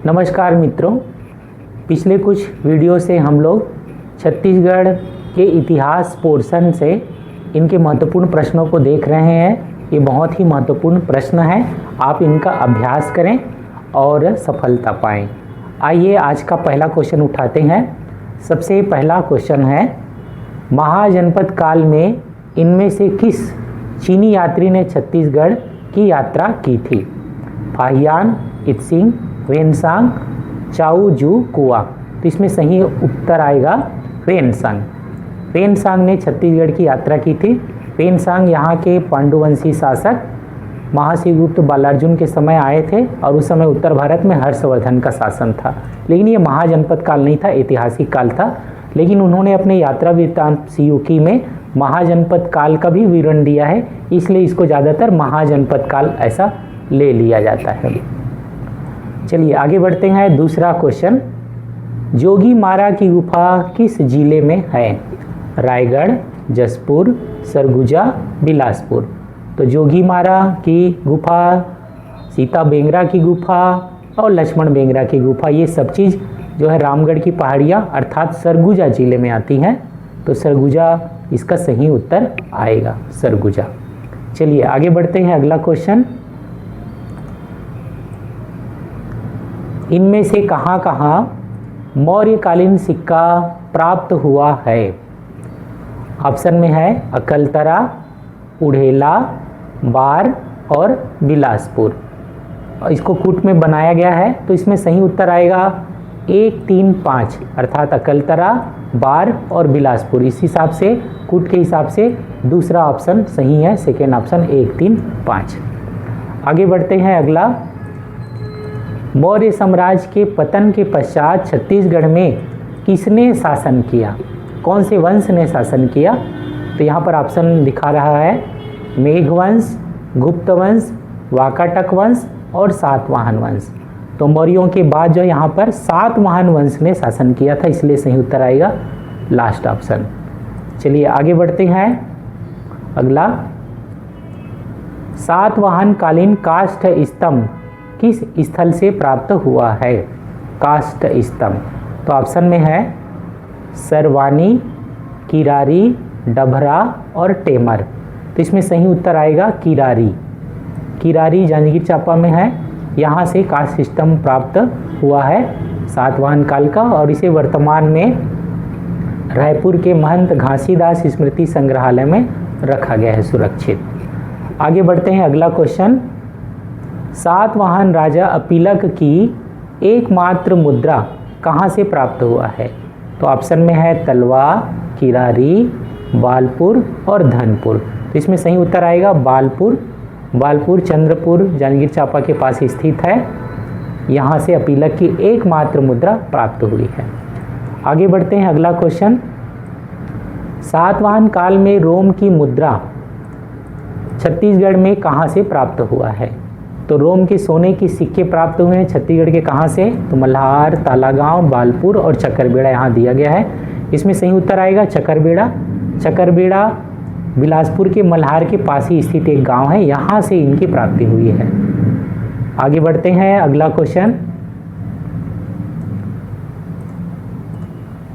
नमस्कार मित्रों, पिछले कुछ वीडियो से हम लोग छत्तीसगढ़ के इतिहास पोर्शन से इनके महत्वपूर्ण प्रश्नों को देख रहे हैं। ये बहुत ही महत्वपूर्ण प्रश्न है, आप इनका अभ्यास करें और सफलता पाएं। आइए आज का पहला क्वेश्चन उठाते हैं। सबसे पहला क्वेश्चन है, महाजनपद काल में इनमें से किस चीनी यात्री ने छत्तीसगढ़ की यात्रा की थी? फाहियान, इत्सिंग, वेनसांग, चाऊ जू कुआ। तो इसमें सही उत्तर आएगा वेनसांग। वेनसांग ने छत्तीसगढ़ की यात्रा की थी। वेनसांग यहाँ के पांडुवंशी शासक महाश्रीगुप्त बालार्जुन के समय आए थे और उस समय उत्तर भारत में हर्षवर्धन का शासन था। लेकिन ये महाजनपद काल नहीं था, ऐतिहासिक काल था। लेकिन उन्होंने अपने यात्रा वृत्तांत सीयूकी में महाजनपद काल का भी विवरण दिया है, इसलिए इसको ज़्यादातर महाजनपद काल ऐसा ले लिया जाता है। चलिए आगे बढ़ते हैं। दूसरा क्वेश्चन, जोगीमारा की गुफा किस जिले में है? रायगढ़, जसपुर, सरगुजा, बिलासपुर। तो जोगीमारा की गुफा, सीता बेंगरा की गुफा और लक्ष्मण बेंगरा की गुफा, ये सब चीज़ जो है रामगढ़ की पहाड़ियाँ अर्थात सरगुजा जिले में आती हैं। तो सरगुजा इसका सही उत्तर आएगा, सरगुजा। चलिए आगे बढ़ते हैं। अगला क्वेश्चन, इनमें से कहाँ कहाँ मौर्यकालीन सिक्का प्राप्त हुआ है? ऑप्शन में है अकलतरा, उढ़ेला, बार और बिलासपुर। इसको कूट में बनाया गया है, तो इसमें सही उत्तर आएगा 1, 3, 5 अर्थात अकलतरा, बार और बिलासपुर। इस हिसाब से कूट के हिसाब से दूसरा ऑप्शन सही है, सेकेंड ऑप्शन 1, 3, 5। आगे बढ़ते हैं। अगला, मौर्य साम्राज्य के पतन के पश्चात छत्तीसगढ़ में किसने शासन किया? कौन से वंश ने शासन किया? तो यहाँ पर ऑप्शन दिखा रहा है मेघवंश, गुप्त वंश, वाकाटक वंश और सातवाहन वंश। तो मौर्यों के बाद जो यहाँ पर सातवाहन वंश ने शासन किया था, इसलिए सही उत्तर आएगा लास्ट ऑप्शन। चलिए आगे बढ़ते हैं। अगला, सातवाहन कालीन काष्ठ स्तंभ किस स्थल से प्राप्त हुआ है? काष्ठ स्तंभ। तो ऑप्शन में है सरवानी, किरारी, डभरा और टेमर। तो इसमें सही उत्तर आएगा किरारी। किरारी जांजगीर चांपा में है, यहाँ से काष्ठ स्तंभ प्राप्त हुआ है सातवाहन काल का, और इसे वर्तमान में रायपुर के महंत घासीदास स्मृति संग्रहालय में रखा गया है सुरक्षित। आगे बढ़ते हैं। अगला क्वेश्चन, सातवाहन राजा अपीलक की एकमात्र मुद्रा कहाँ से प्राप्त हुआ है? तो ऑप्शन में है तलवा, किरारी, बालपुर और धनपुर। तो इसमें सही उत्तर आएगा बालपुर। बालपुर चंद्रपुर जांजगीर चांपा के पास स्थित है, यहाँ से अपीलक की एकमात्र मुद्रा प्राप्त हुई है। आगे बढ़ते हैं। अगला क्वेश्चन, सातवाहन काल में रोम की मुद्रा छत्तीसगढ़ में कहाँ से प्राप्त हुआ है? तो रोम के सोने के सिक्के प्राप्त हुए हैं छत्तीसगढ़ के कहाँ से? तो मल्हार, तालागांव, बालपुर और चकरबेड़ा यहाँ दिया गया है। इसमें सही उत्तर आएगा चकरबेड़ा। चकरबेड़ा बिलासपुर के मल्हार के पास ही स्थित एक गांव है, यहाँ से इनकी प्राप्ति हुई है। आगे बढ़ते हैं। अगला क्वेश्चन,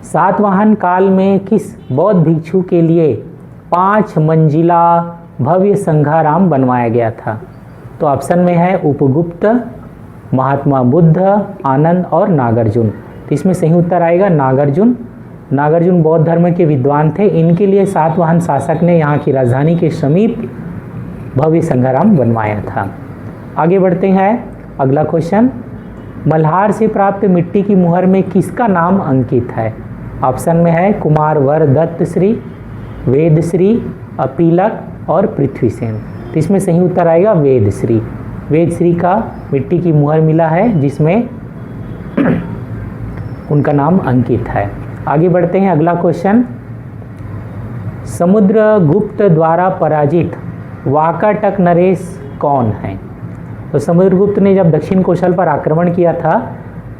सातवाहन काल में किस बौद्ध भिक्षु के लिए 5 मंजिला भव्य संघाराम बनवाया गया था? तो ऑप्शन में है उपगुप्त, महात्मा बुद्ध, आनंद और नागार्जुन। तो इसमें सही उत्तर आएगा नागार्जुन। नागार्जुन बौद्ध धर्म के विद्वान थे, इनके लिए सातवाहन शासक ने यहाँ की राजधानी के समीप भव्य संघाराम बनवाया था। आगे बढ़ते हैं। अगला क्वेश्चन, मल्हार से प्राप्त मिट्टी की मुहर में किसका नाम अंकित है? ऑप्शन में है कुमारवर दत्तश्री, वेदश्री, अपीलक और पृथ्वीसेन। तो इसमें सही उत्तर आएगा वेदश्री। वेदश्री का मिट्टी की मुहर मिला है, जिसमें उनका नाम अंकित है। आगे बढ़ते हैं। अगला क्वेश्चन, समुद्रगुप्त द्वारा पराजित वाकाटक नरेश कौन है? तो समुद्रगुप्त ने जब दक्षिण कौशल पर आक्रमण किया था,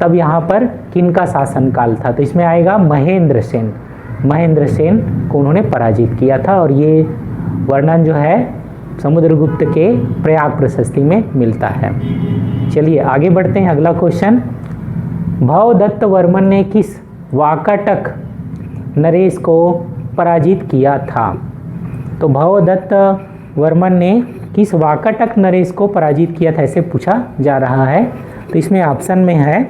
तब यहाँ पर किनका शासनकाल था? तो इसमें आएगा महेंद्र सेन। महेंद्र सेन को उन्होंने पराजित किया था, और ये वर्णन जो है समुद्रगुप्त के प्रयाग प्रशस्ति में मिलता है। चलिए आगे बढ़ते हैं। अगला क्वेश्चन, भवदत्त वर्मन ने किस वाकाटक नरेश को पराजित किया था? तो भवदत्त वर्मन ने किस वाकाटक नरेश को पराजित किया था, ऐसे पूछा जा रहा है। तो इसमें ऑप्शन में है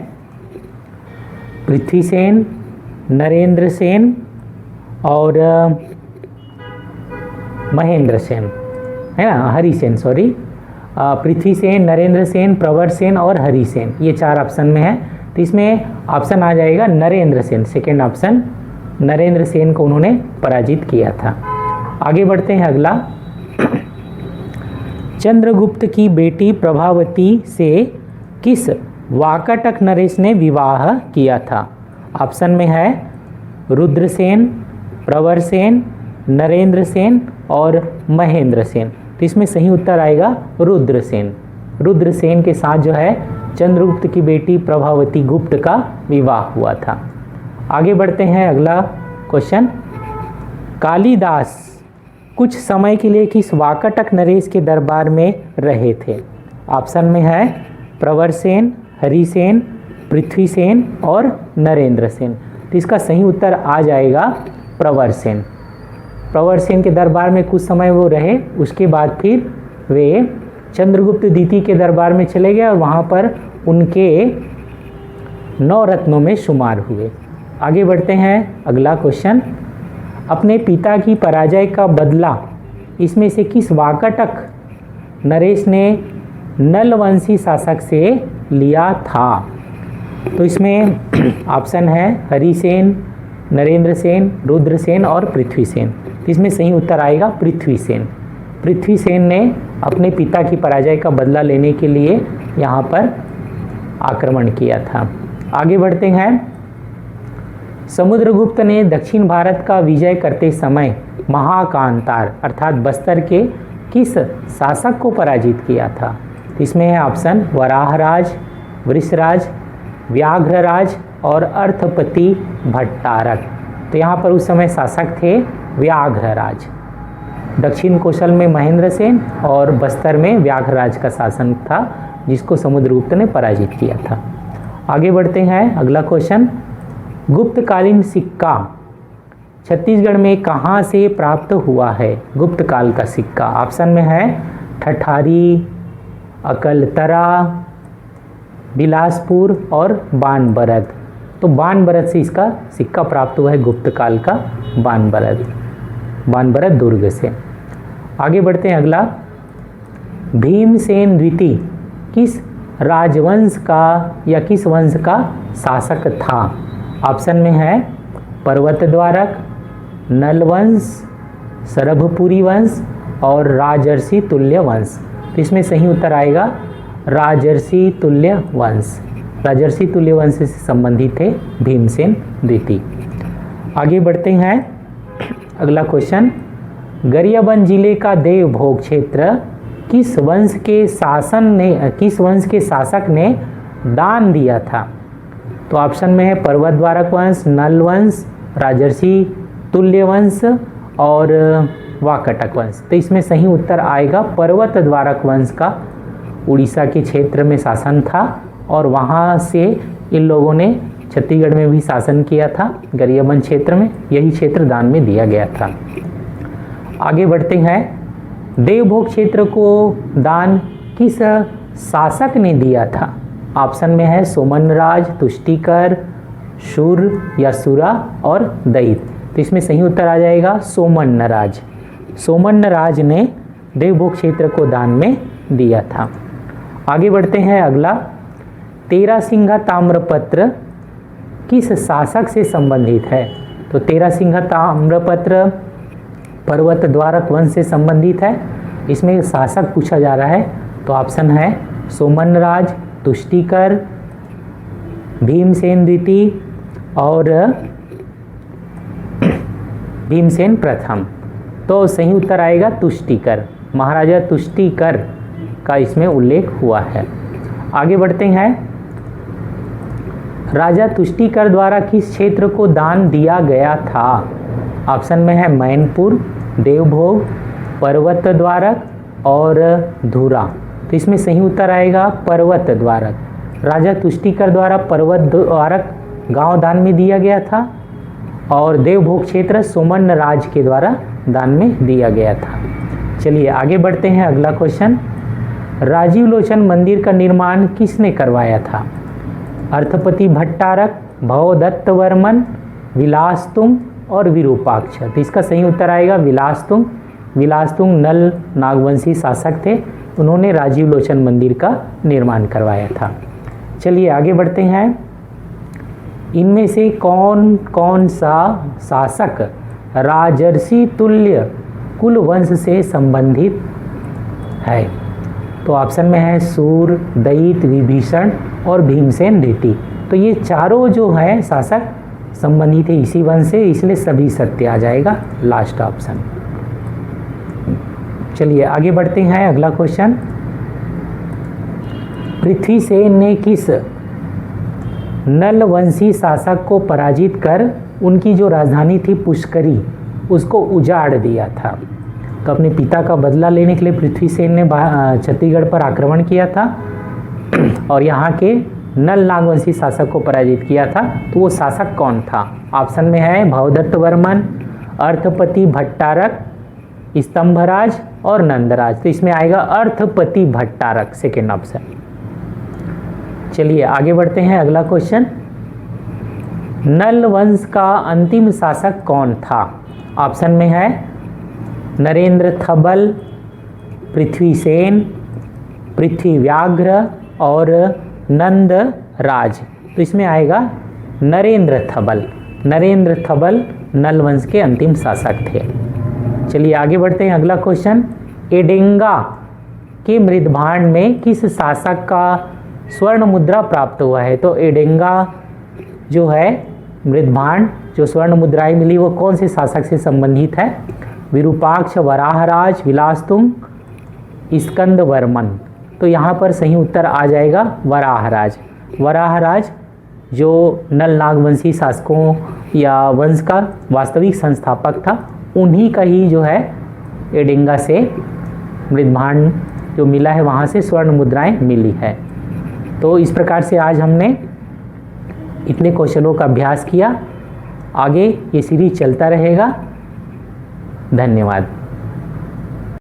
पृथ्वीसेन, नरेंद्र सेन और महेंद्र सेन, है ना, हरिसेन, सॉरी, पृथ्वीसेन, नरेंद्र सेन, प्रवर सेन और हरिसेन, ये 4 ऑप्शन में है। तो इसमें ऑप्शन आ जाएगा नरेंद्र सेन, सेकेंड ऑप्शन, नरेंद्र सेन को उन्होंने पराजित किया था। आगे बढ़ते हैं अगला। चंद्रगुप्त की बेटी प्रभावती से किस वाकाटक नरेश ने विवाह किया था? ऑप्शन में है रुद्रसेन, प्रवर सेन, नरेंद्र सेन और महेंद्र सेन। तो इसमें सही उत्तर आएगा रुद्रसेन। रुद्रसेन के साथ जो है चंद्रगुप्त की बेटी प्रभावती गुप्त का विवाह हुआ था। आगे बढ़ते हैं अगला क्वेश्चन। कालिदास कुछ समय के लिए किस वाकाटक नरेश के दरबार में रहे थे? ऑप्शन में है प्रवर सेन, हरिसेन, पृथ्वीसेन और नरेंद्र सेन। तो इसका सही उत्तर आ जाएगा प्रवर सेन। प्रवर सेन के दरबार में कुछ समय वो रहे, उसके बाद फिर वे चंद्रगुप्त द्वितीय के दरबार में चले गए और वहाँ पर उनके 9 रत्नों में शुमार हुए। आगे बढ़ते हैं अगला क्वेश्चन। अपने पिता की पराजय का बदला इसमें से किस वाकाटक नरेश ने नलवंशी शासक से लिया था? तो इसमें ऑप्शन है हरिसेन, नरेंद्र सेन, रुद्रसेन और पृथ्वीसेन। इसमें सही उत्तर आएगा पृथ्वीसेन। पृथ्वीसेन ने अपने पिता की पराजय का बदला लेने के लिए यहाँ पर आक्रमण किया था। आगे बढ़ते हैं। समुद्रगुप्त ने दक्षिण भारत का विजय करते समय महाकांतार अर्थात बस्तर के किस शासक को पराजित किया था? इसमें है ऑप्शन वराहराज, वृषराज, व्याघ्रराज और अर्थपति भट्टारक। तो यहाँ पर उस समय शासक थे व्याघ्रराज। दक्षिण कौशल में महेंद्र सेन और बस्तर में व्याघ्रराज का शासन था, जिसको समुद्रगुप्त ने पराजित किया था। आगे बढ़ते हैं अगला क्वेश्चन। गुप्तकालीन सिक्का छत्तीसगढ़ में कहाँ से प्राप्त हुआ है? गुप्त काल का सिक्का ऑप्शन में है ठठारी, अकलतरा, बिलासपुर और बानबरद। तो बानबरद से इसका सिक्का प्राप्त हुआ है, गुप्त काल का बानबरद दुर्ग से। आगे बढ़ते हैं अगला। भीमसेन द्वितीय किस राजवंश का या किस वंश का शासक था? ऑप्शन में है पर्वतद्वारक, नलवंश, सरभपुरी वंश और राजर्षि तुल्य वंश। तो इसमें सही उत्तर आएगा राजर्षि तुल्य वंश। राजर्षि तुल्य वंश से संबंधित थे भीमसेन द्वितीय। आगे बढ़ते हैं अगला क्वेश्चन। गरियाबंद जिले का देवभोग क्षेत्र किस वंश के शासक ने दान दिया था? तो ऑप्शन में है पर्वतद्वारक वंश, नल वंश, राजर्षि तुल्य वंश और वाकाटक वंश। तो इसमें सही उत्तर आएगा पर्वतद्वारक वंश का उड़ीसा के क्षेत्र में शासन था और वहाँ से इन लोगों ने छत्तीसगढ़ में भी शासन किया था। गरियाबंद क्षेत्र में यही क्षेत्र दान में दिया गया था। आगे बढ़ते हैं। देवभोग क्षेत्र को दान किस शासक ने दिया था? ऑप्शन में है सोमनराज, तुष्टिकर, शूर या सुरा और दैत। तो इसमें सही उत्तर आ जाएगा सोमन्नराज। सोमन्नराज ने देवभोग क्षेत्र को दान में दिया था। आगे बढ़ते हैं अगला। तेरासिंगा ताम्रपत्र किस शासक से संबंधित है? तो तेरासिंगा ताम्रपत्र पर्वतद्वारक वंश से संबंधित है। इसमें शासक पूछा जा रहा है तो ऑप्शन है सोमनराज, तुष्टिकर, भीमसेन द्वितीय और भीमसेन प्रथम। तो सही उत्तर आएगा तुष्टिकर। महाराजा तुष्टिकर का इसमें उल्लेख हुआ है। आगे बढ़ते हैं। राजा तुष्टिकर द्वारा किस क्षेत्र को दान दिया गया था? ऑप्शन में है मैनपुर, देवभोग, पर्वतद्वारक और धुरा। तो इसमें सही उत्तर आएगा पर्वतद्वारक। राजा तुष्टिकर द्वारा पर्वत द्वारक गांव दान में दिया गया था और देवभोग क्षेत्र सुमन राज के द्वारा दान में दिया गया था। चलिए आगे बढ़ते हैं। अगला क्वेश्चन, राजीव लोचन मंदिर का निर्माण किसने करवाया था? अर्थपति भट्टारक, भवदत्त वर्मन, विलासतुंग और विरूपाक्ष। तो इसका सही उत्तर आएगा विलासतुंग। विलासतुंग नल नागवंशी शासक थे, उन्होंने राजीव लोचन मंदिर का निर्माण करवाया था। चलिए आगे बढ़ते हैं। इनमें से कौन कौन सा शासक राजर्षि तुल्य कुल वंश से संबंधित है? तो ऑप्शन में है सूर, दैत, विभीषण और भीमसेन द्वितीय। तो ये चारों जो है शासक संबंधित है इसी वंश से, इसलिए सभी सत्य आ जाएगा लास्ट ऑप्शन। चलिए आगे बढ़ते हैं। अगला क्वेश्चन, पृथ्वीसेन ने किस नल वंशी शासक को पराजित कर उनकी जो राजधानी थी पुष्करी उसको उजाड़ दिया था? तो अपने पिता का बदला लेने के लिए पृथ्वीसेन ने छत्तीसगढ़ पर आक्रमण किया था और यहाँ के नल नागवंशी शासक को पराजित किया था। तो वो शासक कौन था? ऑप्शन में है भवदत्त वर्मन, अर्थपति भट्टारक, स्तंभराज और नंदराज। तो इसमें आएगा अर्थपति भट्टारक, सेकेंड ऑप्शन। चलिए आगे बढ़ते हैं। अगला क्वेश्चन, नल वंश का अंतिम शासक कौन था? ऑप्शन में है नरेंद्र थबल, पृथ्वीसेन, पृथ्वीव्याघ्र और नंदराज। तो इसमें आएगा नरेंद्र थबल। नरेंद्र थबल नल वंश के अंतिम शासक थे। चलिए आगे बढ़ते हैं। अगला क्वेश्चन, एडेंगा के मृदभांड में किस शासक का स्वर्ण मुद्रा प्राप्त हुआ है? तो एडेंगा जो है मृदभांड, जो स्वर्ण मुद्राएं मिली वो कौन से शासक से संबंधित है? विरूपाक्ष, वराहराज, विलासतुंग, स्कंद वर्मन। तो यहाँ पर सही उत्तर आ जाएगा वराहराज। वराहराज जो नल नागवंशी शासकों या वंश का वास्तविक संस्थापक था, उन्हीं का ही जो है एडेंगा से मृदभांड जो मिला है वहाँ से स्वर्ण मुद्राएं मिली है। तो इस प्रकार से आज हमने इतने क्वेश्चनों का अभ्यास किया। आगे ये सीरीज चलता रहेगा। धन्यवाद।